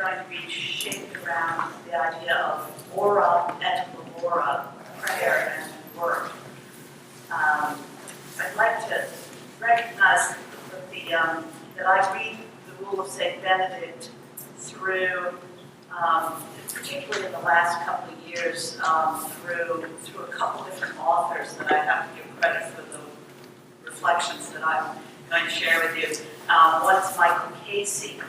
going to be shaped around the idea of ora et labora, prayer and work. I'd like to recognize that I read the Rule of St. Benedict through, particularly in the last couple of years, through a couple different authors that I have to give credit for the reflections that I'm going to share with you. One's Michael Casey,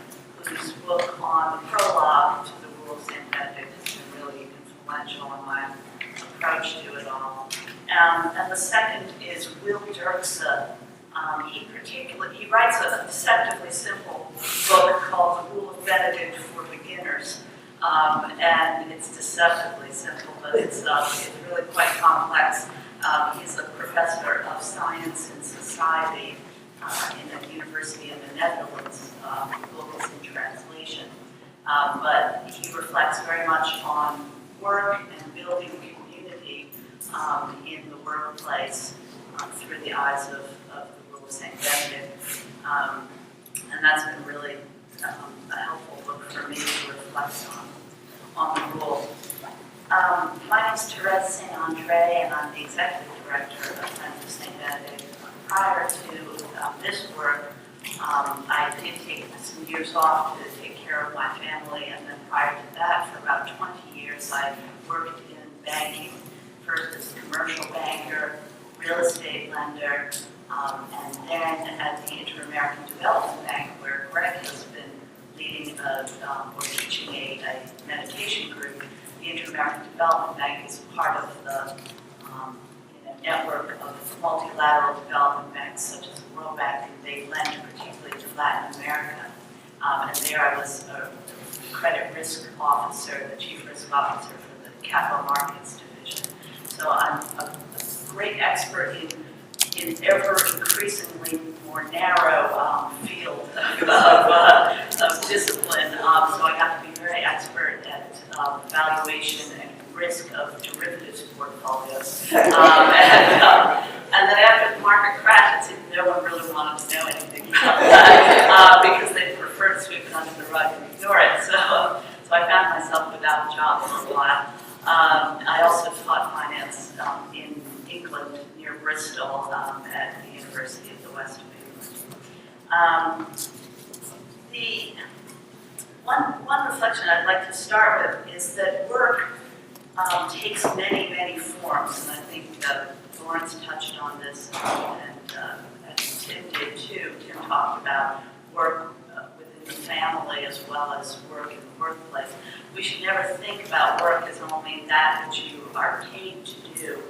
whose book on the prologue to the Rule of St. Benedict has been really influential in my approach to it all. And the second is Will Dirkse. He writes a deceptively simple book called The Rule of Benedict for Beginners. And it's deceptively simple, but it's really quite complex. He's a professor of science and society in a university in the Netherlands. The book is in translation. But he reflects very much on work and building community in the workplace through the eyes of the Rule of St. Benedict. And that's been really a helpful book for me to reflect on the rule. My name is Therese Saint-Andre, and I'm the executive director of Friends of St. Benedict. Prior to this work, I did take some years off to take care of my family, and then prior to that, for about 20 years, I worked in banking, first as a commercial banker, real estate lender, and then at the Inter-American Development Bank, where Greg has been leading or teaching a meditation group. The Inter-American Development Bank is part of the network of multilateral development banks such as the World Bank, and they lend particularly to Latin America. And there I was a credit risk officer, the chief risk officer for the capital markets division. So I'm a great expert in ever increasingly more narrow field of discipline. So I got to be very expert at valuation and risk of derivatives portfolios. And then after the market crashed, it seemed no one really wanted to know anything about that because they preferred to sweep it under the rug and ignore it. So I found myself without a job for a while. I also taught finance in England near Bristol at the University of the West of England. The one reflection I'd like to start with is that work takes many, many forms, and I think Lawrence touched on this, and Tim did too. Tim talked about work within the family as well as work in the workplace. We should never think about work as only that which you are paid to do,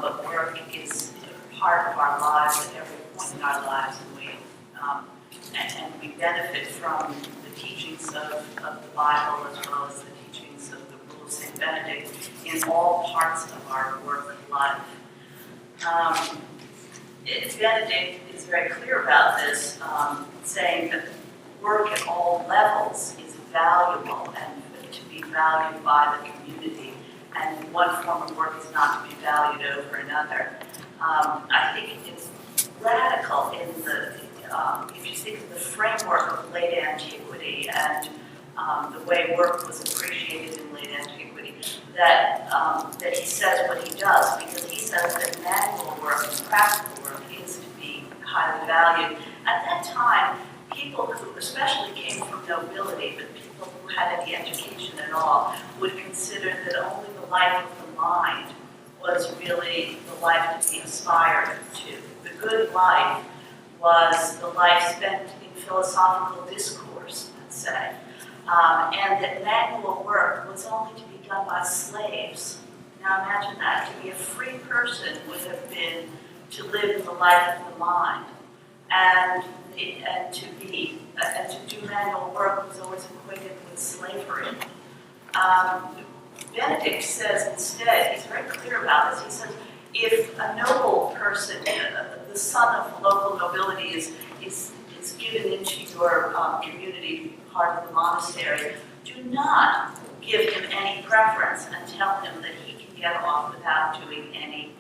but work is part of our lives at every point in our lives, and we benefit from the teachings of the Bible as well as the teachings of the Rule of St. Benedict in all parts of our work life. Benedict is very clear about this, saying that work at all levels is valuable and to be valued by the community, and one form of work is not to be valued over another. I think it's radical in if you think of the framework of late antiquity and the way work was appreciated in late antiquity, that he says what he does, because he says that manual work and practical work is to be highly valued. At that time, people who especially came from nobility, but people who had any education at all, would consider that only the life of the mind was really the life to be aspired to. The good life was the life spent in philosophical discourse, let's say, and that manual work was only to be done by slaves. Now imagine that. To be a free person would have been to live in the life of the mind, and to do manual work was always equated with slavery. Benedict says instead, he's very clear about this, he says, if a noble person, the son of local nobility is given into your community, part of the monastery, do not give him any preference and tell him that he can get off without doing any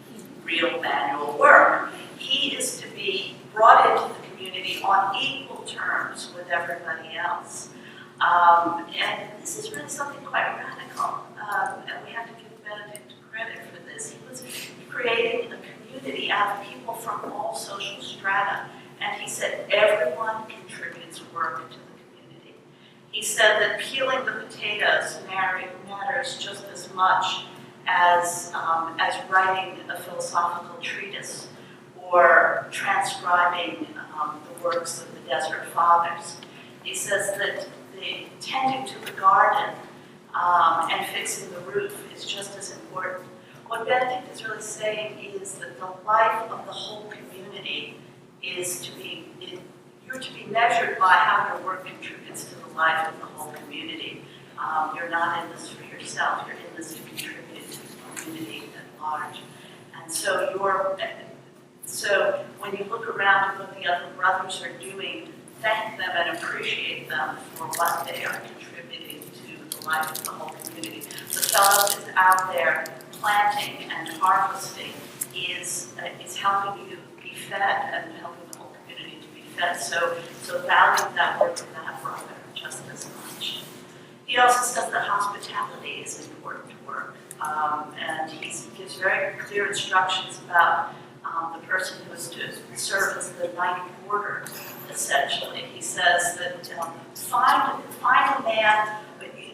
real manual work. He is to be brought into the community on equal terms with everybody else. And this is really something quite radical, and we have to give Benedict credit for this. He was creating a community out of people from all social strata, and he said everyone contributes work to the community. He said that peeling the potatoes matters just as much as writing a philosophical treatise or transcribing the works of the Desert Fathers. He says that the tending to the garden and fixing the roof is just as important. What Benedict is really saying is that the life of the whole community is you're to be measured by how your work contributes to the life of the whole community. You're not in this for yourself, you're in this to contribute to the community at large. And so when you look around at what the other brothers are doing, thank them and appreciate them for what they are contributing to the life of the whole community. The fellow that's out there planting and harvesting is helping you be fed and helping the whole community to be fed. So value that work of that brother just as much. He also says that hospitality is important work, and he gives very clear instructions about the person who is to serve as the night porter, essentially. He says that find a man,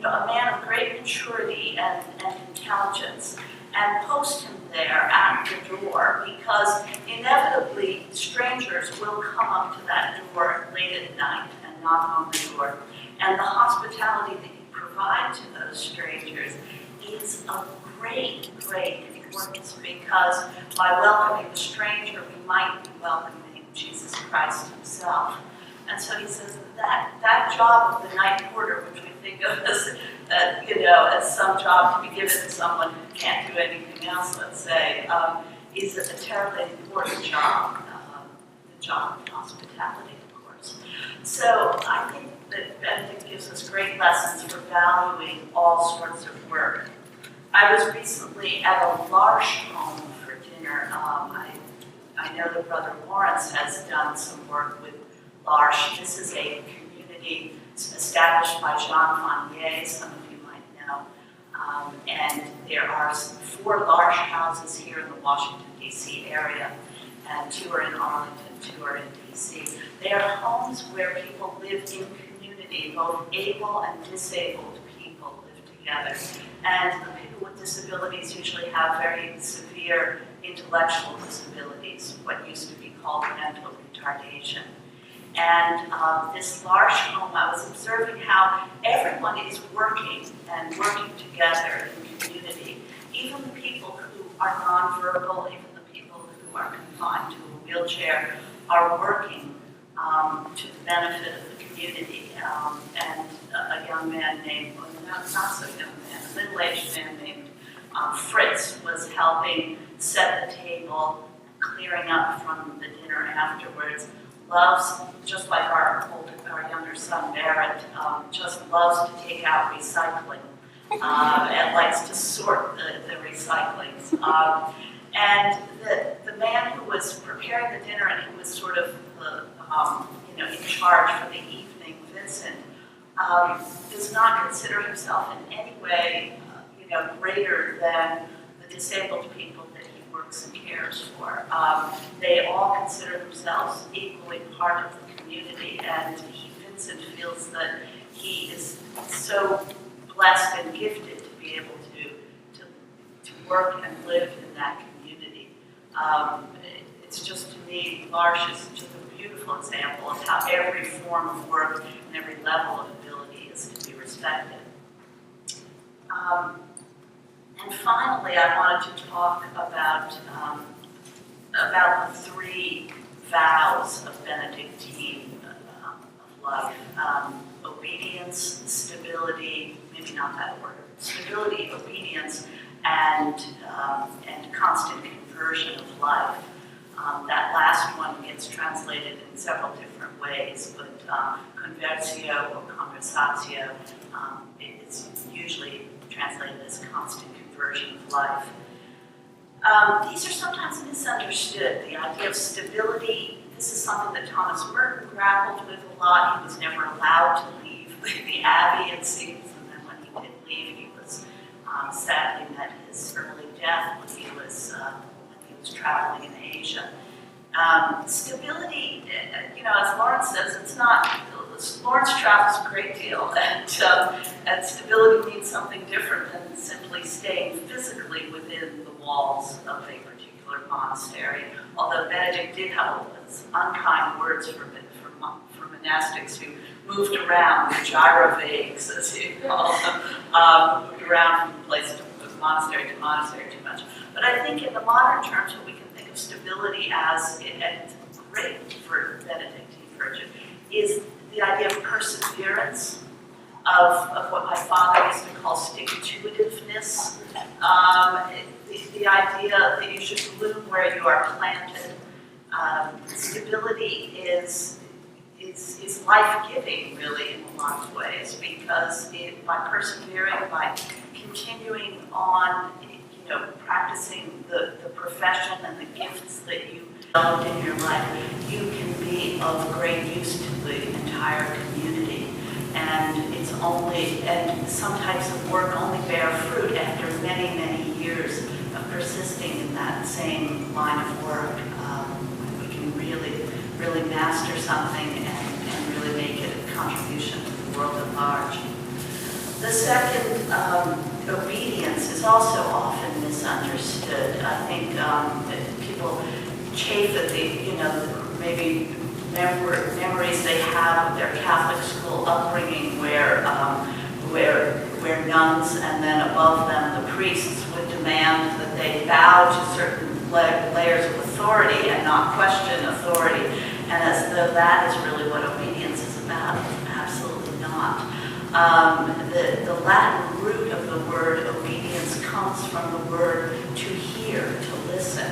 a man of great maturity and intelligence, and post him there at the door, because inevitably strangers will come up to that door late at night and knock on the door. And the hospitality that you provide to those strangers is of great importance, because by welcoming the stranger, we might be welcoming Jesus Christ himself. And so he says that job of the night porter, which we think of as some job to be given to someone who can't do anything else, let's say, is a terribly important job, the job of hospitality, of course. So I think that Benedict gives us great lessons for valuing all sorts of work. I was recently at a L'Arche home for dinner. I know that Brother Lawrence has done some work with L'Arche. This is a community established by Jean Fournier, some of you might know. And there are 4 L'Arche houses here in the Washington, D.C. area, and 2 are in Arlington, 2 are in D.C. They are homes where people live in community, both able and disabled people live together. And the people with disabilities usually have very severe intellectual disabilities, what used to be called mental retardation. And this L'Arche home, I was observing how everyone is working together in community. Even the people who are nonverbal, even the people who are confined to a wheelchair, are working to the benefit of the community. And a young man named, well, not so young man, a middle-aged man named Fritz was helping set the table, clearing up from the dinner afterwards. Loves, just like our younger son Barrett, just loves to take out recycling and likes to sort the recyclings. And the man who was preparing the dinner and who was sort of in charge for the evening, Vincent, does not consider himself in any way greater than the disabled people that he works and cares for. They all consider themselves equally part of the community, and Vincent feels that he is so blessed and gifted to be able to work and live in that community. It's just, to me, L'Arche is just a beautiful example of how every form of work and every level of ability is to be respected. And finally, I wanted to talk about the 3 vows of Benedictine of life: obedience, stability, maybe not that order, stability, obedience, and constant conversion of life. That last one gets translated in several different ways, but conversio or conversatio is usually translated as constant conversion of life. These are sometimes misunderstood. The idea of stability, this is something that Thomas Merton grappled with a lot. He was never allowed to leave the Abbey, it seems, and then when he did leave, he was sadly met his early death when he was traveling in Asia. Stability, as Lawrence says, it's not. Lawrence travels a great deal, and stability means something different than simply staying physically within the walls of a particular monastery. Although Benedict did have unkind words for monastics who moved around, gyrovagues, as he called them, moved around from place to monastery too much. But I think in the modern terms, what we can think of stability as, and it's great for Benedictine virtue, is the idea of perseverance, of what my father used to call stick-to-itiveness, the idea that you should bloom where you are planted. Stability is life-giving, really, in a lot of ways, because by persevering, by continuing on, practicing the profession and the gifts that you developed in your life, you can be of great use to the entire community. And some types of work only bear fruit after many, many years of persisting in that same line of work. We can really master something and really make a contribution to the world at large. The second, obedience, is also often misunderstood. I think that people chafe at maybe memories they have of their Catholic school upbringing, where nuns and then above them the priests would demand that they bow to certain layers of authority and not question authority, and as though that is really what obedience is about. Absolutely not. The Latin root of the word obedience comes from the word to hear, to listen.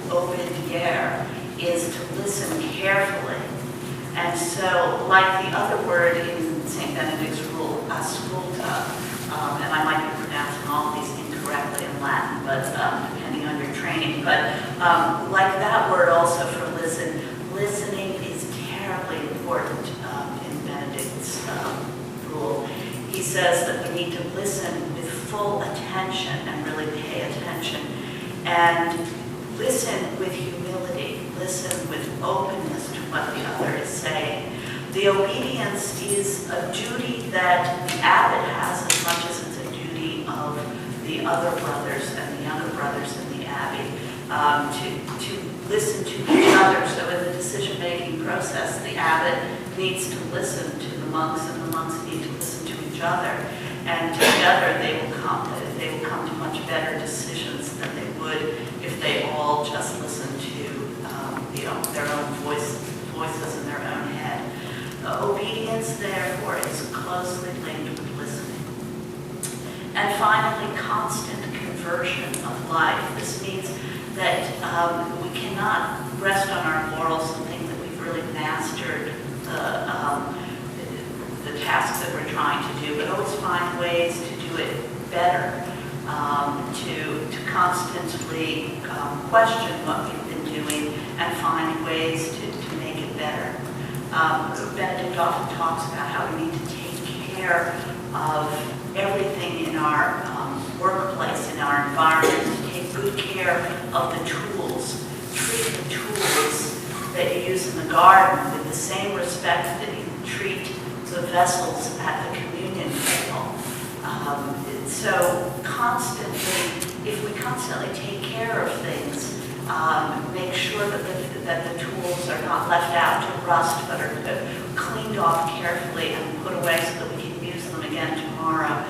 Obediere is to listen carefully. And so, like the other word in St. Benedict's rule, ascolta, and I might be pronouncing all of these incorrectly in Latin, but depending on your training, but like that word also for listen, listening is terribly important in Benedict's rule. He says that we need to listen with full attention and really pay attention, and listen with humility, listen with openness to what the other is saying. The obedience is a duty that the abbot has as much as it's a duty of the other brothers and the younger brothers in the abbey, to listen to each other. So in the decision-making process, the abbot needs to listen to the monks, and the monks need to listen to each other. And together they will come to much better decisions than they would if they all just listened to their own voices in their own head. Obedience, therefore, is closely linked with listening. And finally, constant conversion of life. This means that we cannot rest on our laurels and think that we've really mastered the task that we're trying to do, but always find ways to do it better, to constantly question what we've been doing and find ways to make it better. Benedict often talks about how we need to take care of everything in our workplace, in our environment, to take good care of the tools. Treat the tools that you use in the garden with the same respect that you treat the vessels at the communion table. So if we constantly take care of things, make sure that the tools are not left out to rust, but are cleaned off carefully and put away so that we can use them again tomorrow.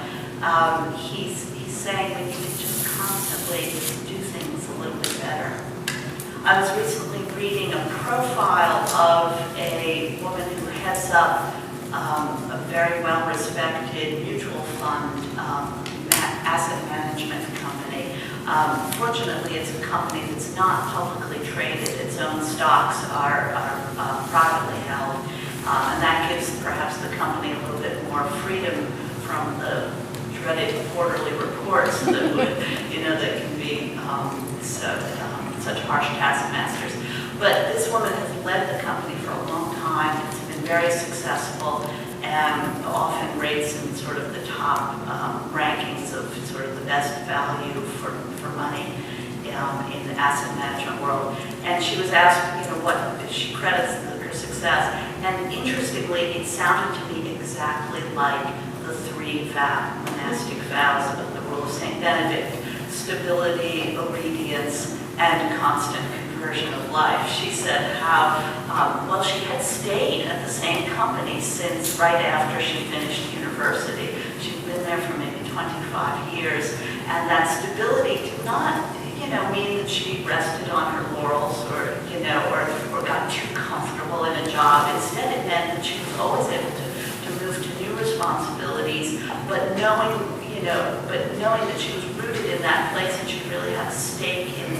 He's saying we need to just constantly do things a little bit better. I was recently reading a profile of a woman who heads up a very well-respected mutual fund asset management company. Fortunately, it's a company that's not publicly traded. Its own stocks are privately held, and that gives perhaps the company a little bit more freedom from the dreaded quarterly reports that would, that can be such harsh taskmasters. But this woman has led the company for a long time. It's been very successful, and often rates in sort of the top rankings of sort of the best value for money in the asset management world. And she was asked, what she credits her success. And interestingly, it sounded to me exactly like the three monastic vows of the Rule of St. Benedict: stability, obedience, and constant conversion of life. She said how, she had stayed at the same company since right after she finished university. She'd been there for maybe 25 years, and that stability did not, mean that she rested on her laurels or got too comfortable in a job. Instead, it meant that she was always able to move to new responsibilities, but knowing that she was rooted in that place and she really had a stake in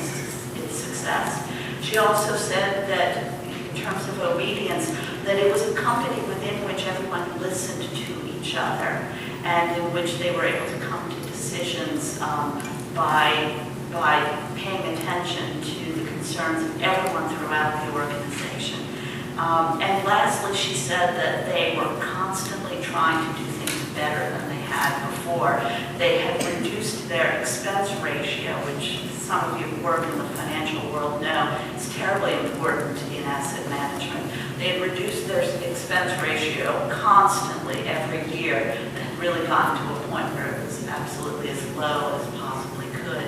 success. She also said that, in terms of obedience, that it was a company within which everyone listened to each other and in which they were able to come to decisions by paying attention to the concerns of everyone throughout the organization. And lastly, she said that they were constantly trying to do things better than they had before. They had reduced their expense ratio, which some of you who work in the financial world know is terribly important in asset management. They had reduced their expense ratio constantly every year and had really gotten to a point where it was absolutely as low as possibly could.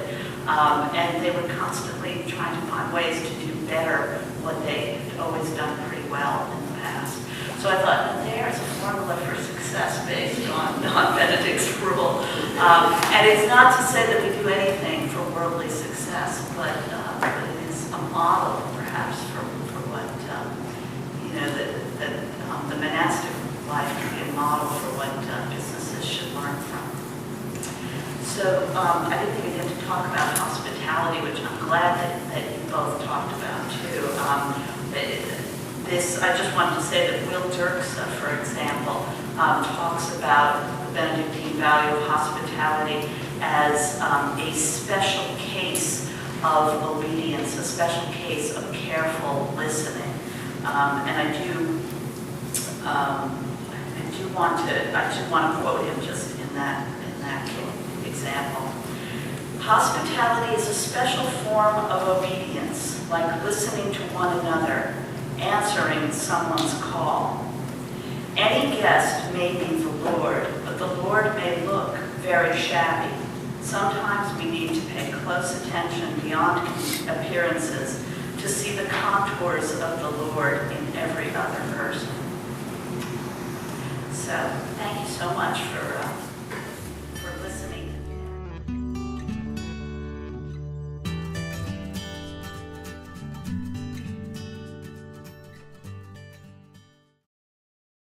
And they were constantly trying to find ways to do better what they had always done pretty well in the past. So I thought, there's a formula for success based on Benedict's rule. And it's not to say that we do anything for worldly success, but it is a model, perhaps, for what, the monastic life can be a model for what businesses should learn from. So I didn't think we had to talk about hospitality, which I'm glad that you both talked about too. I just wanted to say that Will Dirkse, for example, talks about the Benedictine value of hospitality as a special case of obedience, a special case of careful listening. And I want to quote him just in that example. Hospitality is a special form of obedience, like listening to one another, answering someone's call. Any guest may be the Lord, but the Lord may look very shabby. Sometimes we need to pay close attention beyond appearances to see the contours of the Lord in every other